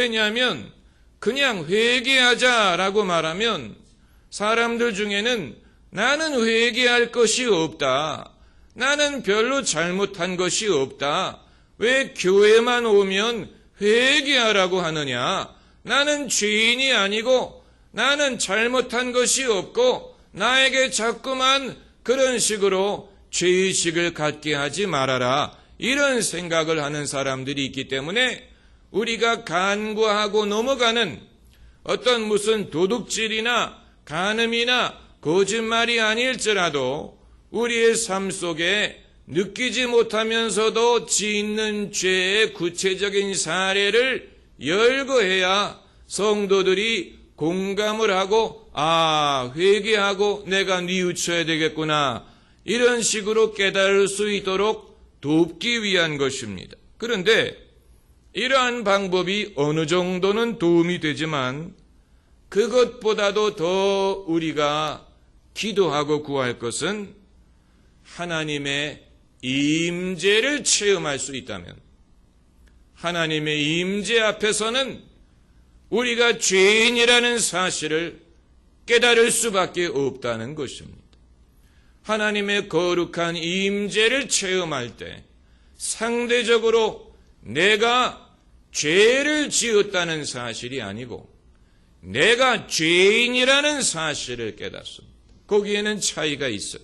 왜냐하면 그냥 회개하자라고 말하면 사람들 중에는 나는 회개할 것이 없다. 나는 별로 잘못한 것이 없다. 왜 교회만 오면 회개하라고 하느냐? 나는 죄인이 아니고 나는 잘못한 것이 없고 나에게 자꾸만 그런 식으로 죄의식을 갖게 하지 말아라. 이런 생각을 하는 사람들이 있기 때문에 우리가 간과하고 넘어가는 어떤 무슨 도둑질이나 간음이나 거짓말이 아닐지라도 우리의 삶 속에 느끼지 못하면서도 짓는 죄의 구체적인 사례를 열거해야 성도들이 공감을 하고 회개하고 내가 뉘우쳐야 되겠구나 이런 식으로 깨달을 수 있도록 돕기 위한 것입니다. 그런데 이러한 방법이 어느 정도는 도움이 되지만 그것보다도 더 우리가 기도하고 구할 것은 하나님의 임재를 체험할 수 있다면 하나님의 임재 앞에서는 우리가 죄인이라는 사실을 깨달을 수밖에 없다는 것입니다. 하나님의 거룩한 임재를 체험할 때 상대적으로 내가 죄를 지었다는 사실이 아니고 내가 죄인이라는 사실을 깨닫습니다. 거기에는 차이가 있어요.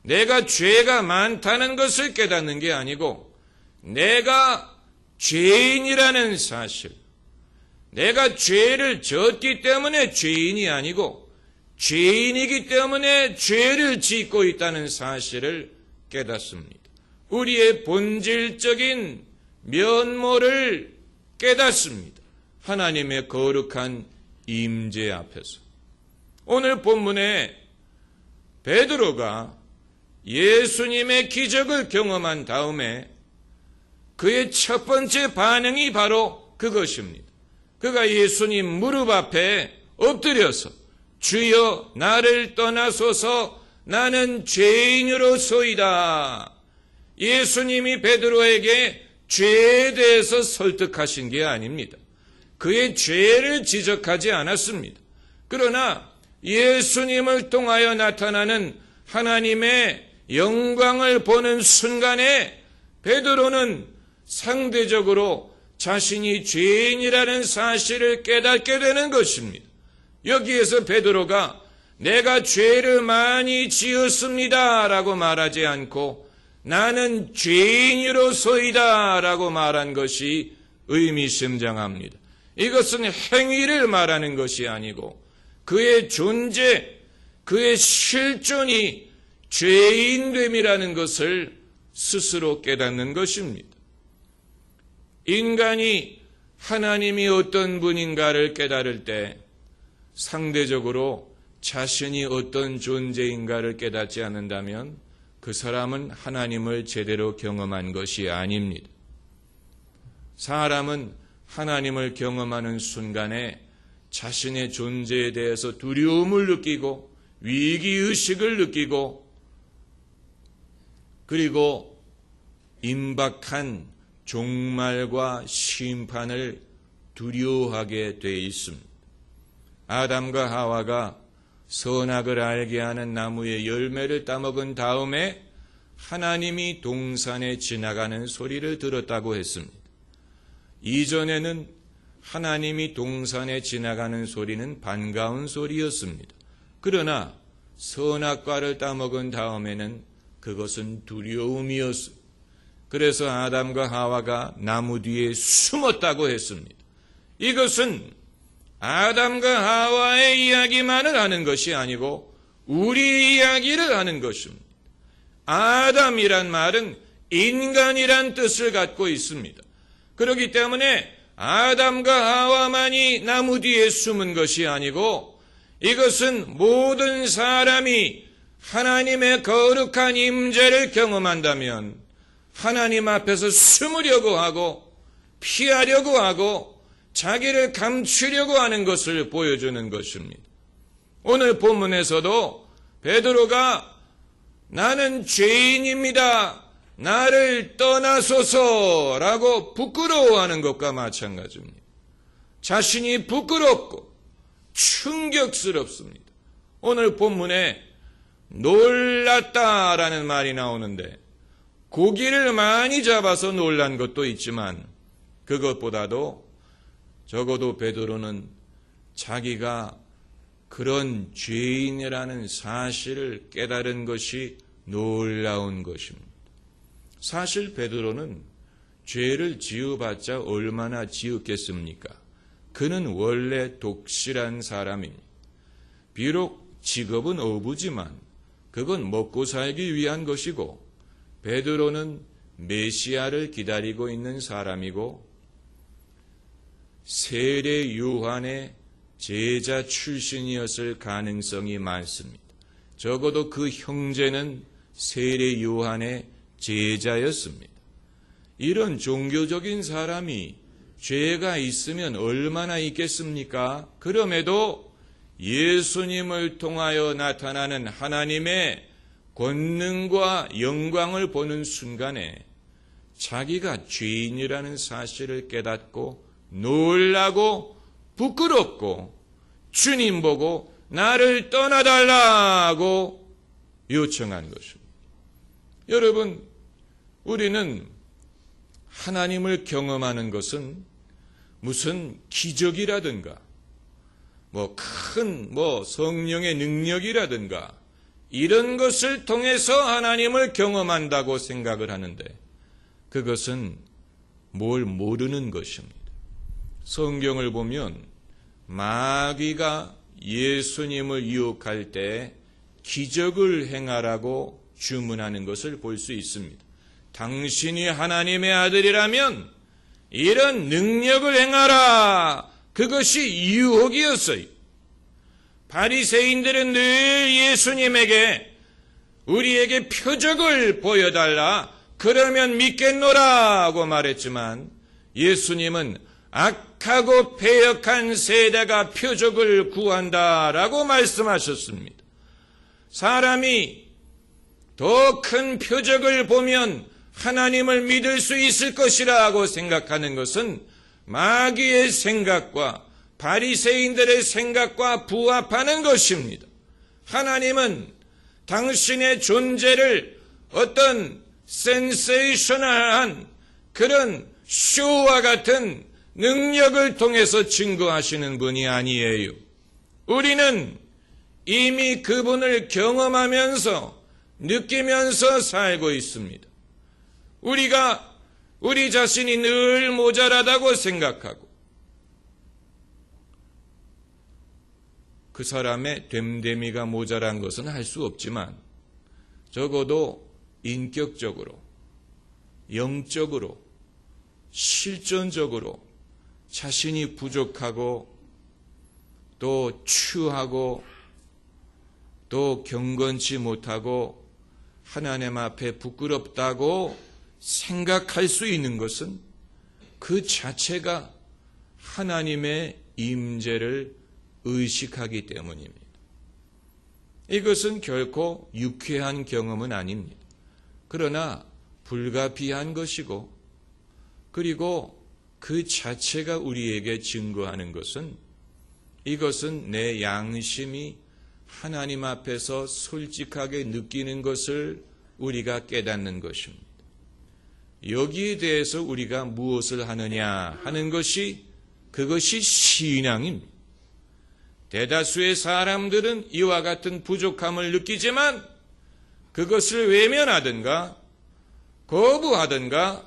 내가 죄가 많다는 것을 깨닫는 게 아니고 내가 죄인이라는 사실, 내가 죄를 졌기 때문에 죄인이 아니고 죄인이기 때문에 죄를 짓고 있다는 사실을 깨닫습니다. 우리의 본질적인 면모를 깨닫습니다. 하나님의 거룩한 임재 앞에서. 오늘 본문에 베드로가 예수님의 기적을 경험한 다음에 그의 첫 번째 반응이 바로 그것입니다. 그가 예수님 무릎 앞에 엎드려서 주여 나를 떠나소서 나는 죄인으로소이다. 예수님이 베드로에게 죄에 대해서 설득하신 게 아닙니다. 그의 죄를 지적하지 않았습니다. 그러나 예수님을 통하여 나타나는 하나님의 영광을 보는 순간에 베드로는 상대적으로 자신이 죄인이라는 사실을 깨닫게 되는 것입니다. 여기에서 베드로가 내가 죄를 많이 지었습니다 라고 말하지 않고 나는 죄인으로소이다 라고 말한 것이 의미심장합니다. 이것은 행위를 말하는 것이 아니고 그의 존재, 그의 실존이 죄인됨이라는 것을 스스로 깨닫는 것입니다. 인간이 하나님이 어떤 분인가를 깨달을 때 상대적으로 자신이 어떤 존재인가를 깨닫지 않는다면 그 사람은 하나님을 제대로 경험한 것이 아닙니다. 사람은 하나님을 경험하는 순간에 자신의 존재에 대해서 두려움을 느끼고 위기의식을 느끼고 그리고 임박한 종말과 심판을 두려워하게 되어 있습니다. 아담과 하와가 선악을 알게 하는 나무의 열매를 따먹은 다음에 하나님이 동산에 지나가는 소리를 들었다고 했습니다. 이전에는 하나님이 동산에 지나가는 소리는 반가운 소리였습니다. 그러나 선악과를 따먹은 다음에는 그것은 두려움이었습니다. 그래서 아담과 하와가 나무 뒤에 숨었다고 했습니다. 이것은 아담과 하와의 이야기만을 하는 것이 아니고 우리 이야기를 하는 것입니다. 아담이란 말은 인간이란 뜻을 갖고 있습니다. 그렇기 때문에 아담과 하와만이 나무 뒤에 숨은 것이 아니고 이것은 모든 사람이 하나님의 거룩한 임재를 경험한다면 하나님 앞에서 숨으려고 하고 피하려고 하고 자기를 감추려고 하는 것을 보여주는 것입니다. 오늘 본문에서도 베드로가 나는 죄인입니다. 나를 떠나소서라고 부끄러워하는 것과 마찬가지입니다. 자신이 부끄럽고 충격스럽습니다. 오늘 본문에 놀랐다라는 말이 나오는데 고기를 많이 잡아서 놀란 것도 있지만 그것보다도 적어도 베드로는 자기가 그런 죄인이라는 사실을 깨달은 것이 놀라운 것입니다. 사실 베드로는 죄를 지어봤자 얼마나 지었겠습니까? 그는 원래 독실한 사람입니다. 비록 직업은 어부지만 그건 먹고 살기 위한 것이고 베드로는 메시아를 기다리고 있는 사람이고 세례 요한의 제자 출신이었을 가능성이 많습니다. 적어도 그 형제는 세례 요한의 제자였습니다. 이런 종교적인 사람이 죄가 있으면 얼마나 있겠습니까? 그럼에도 예수님을 통하여 나타나는 하나님의 권능과 영광을 보는 순간에 자기가 죄인이라는 사실을 깨닫고 놀라고 부끄럽고 주님 보고 나를 떠나달라고 요청한 것입니다. 여러분, 우리는 하나님을 경험하는 것은 무슨 기적이라든가 큰 성령의 능력이라든가 이런 것을 통해서 하나님을 경험한다고 생각을 하는데 그것은 뭘 모르는 것입니다. 성경을 보면 마귀가 예수님을 유혹할 때 기적을 행하라고 주문하는 것을 볼 수 있습니다. 당신이 하나님의 아들이라면 이런 능력을 행하라. 그것이 유혹이었어요. 바리새인들은 늘 예수님에게 우리에게 표적을 보여달라. 그러면 믿겠노라고 말했지만 예수님은 악하고 패역한 세대가 표적을 구한다라고 말씀하셨습니다. 사람이 더 큰 표적을 보면 하나님을 믿을 수 있을 것이라고 생각하는 것은 마귀의 생각과 바리새인들의 생각과 부합하는 것입니다. 하나님은 당신의 존재를 어떤 센세이셔널한 그런 쇼와 같은 능력을 통해서 증거하시는 분이 아니에요. 우리는 이미 그분을 경험하면서 느끼면서 살고 있습니다. 우리가 우리 자신이 늘 모자라다고 생각하고 그 사람의 됨됨이가 모자란 것은 할 수 없지만 적어도 인격적으로, 영적으로, 실존적으로 자신이 부족하고 또 추하고 또 경건치 못하고 하나님 앞에 부끄럽다고 생각할 수 있는 것은 그 자체가 하나님의 임재를 의식하기 때문입니다. 이것은 결코 유쾌한 경험은 아닙니다. 그러나 불가피한 것이고 그리고 그 자체가 우리에게 증거하는 것은 이것은 내 양심이 하나님 앞에서 솔직하게 느끼는 것을 우리가 깨닫는 것입니다. 여기에 대해서 우리가 무엇을 하느냐 하는 것이 그것이 신앙입니다. 대다수의 사람들은 이와 같은 부족함을 느끼지만 그것을 외면하든가 거부하든가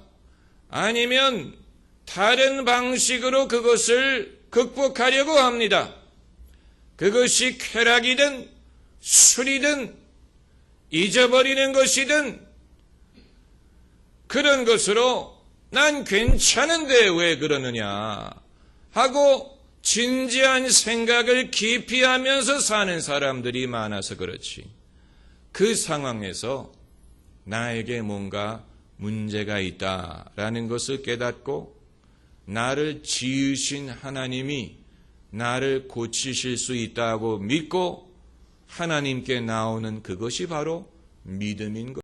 아니면 다른 방식으로 그것을 극복하려고 합니다. 그것이 쾌락이든 술이든 잊어버리는 것이든 그런 것으로 난 괜찮은데 왜 그러느냐 하고 진지한 생각을 깊이 하면서 사는 사람들이 많아서 그렇지. 그 상황에서 나에게 뭔가 문제가 있다라는 것을 깨닫고 나를 지으신 하나님이 나를 고치실 수 있다고 믿고 하나님께 나오는 그것이 바로 믿음인 것.